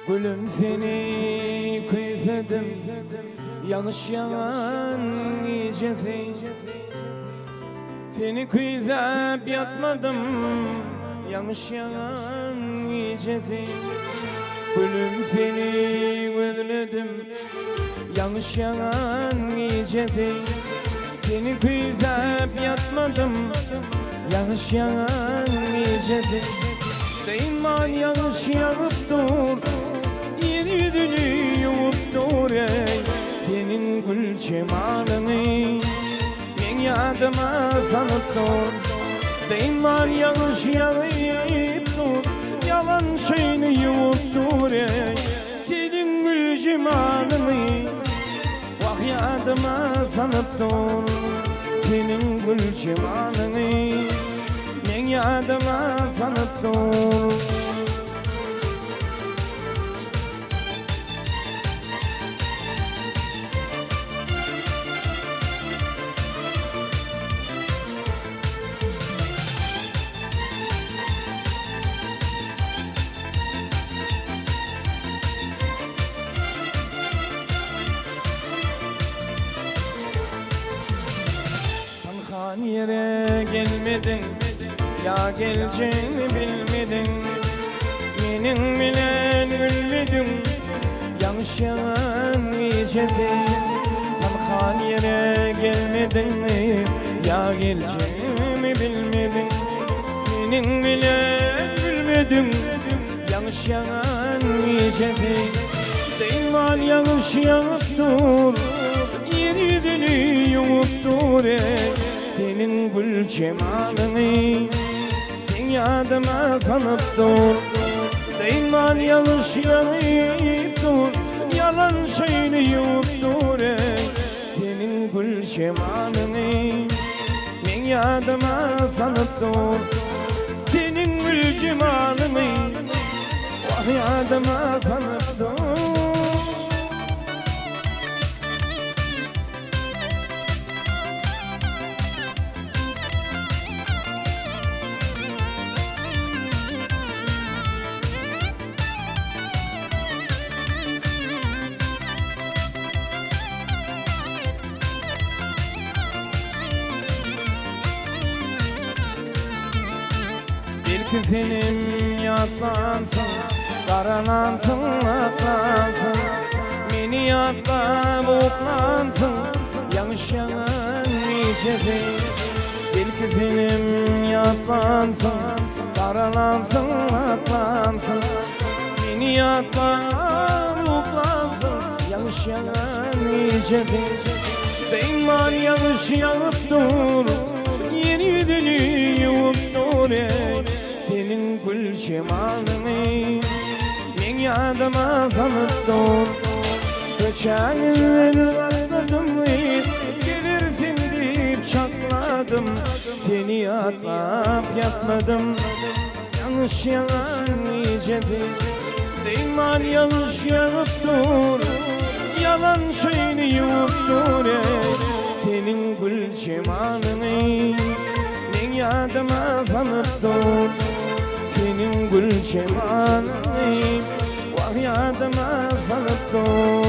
Gülüm seni kıysedim, yanlış yalan iyicesin. Seni kıyzap yatmadım, yanlış yalan iyicesin. Gülüm seni özledim, yanlış yalan iyicesin. Seni kıyzap yatmadım, yanlış yalan iyicesin. Değinman yanlış yanıp dur, yüzünü yumup dur ey. Senin gül cemalını men yadıma sanıp dur. Değinman yanlış yanıp dur, yalan şeyini yumup dur ey. Senin gül cemalını vah yadıma sanıp dur. Senin gül cemalını men yadıma sanıp dur. Tanhan yere gelmedin, ya geleceğini bilmedin. Benim bilen gülmedin, yanlış yalan iyicesin. Tanhan yere gelmedin, ya geleceğimi bilmedin. Benim bilen gülmedin, yanlış yalan iyicesin. Değman yanlış yanıp dur, yüzünü yumup dur ey. Senin gül cemalını yadıma sanıp dur. Değman yanlış yanıp dur, yalan şeyini yumup dur ey. Senin gül cemalını yadıma sanıp dur. Senin gül cemalını vah yadıma sanıp dur. Senin yatlansın, karalansın, atlansın. Beni yatla boklansın, yanlış yalan iyicesin. Belki senin yatlansın, karalansın, atlansın. Beni yatla boklansın, yanlış yalan iyicesin. Değman yanlış yanıp dur, yüzünü yumup dur ey. Senin gül cemalını men yadıma sanıp dur. Geçen yılları atladım, gelirsin deyip çatladım. Seni yatlap yatmadım, yanlış yalan iyicesin. Değman yanlış yanıp dur, yalan şeyini yumup dur ey. Senin gül cemalını men yadıma sanıp dur. Senin gül cemalını vah yadıma sanıp dur.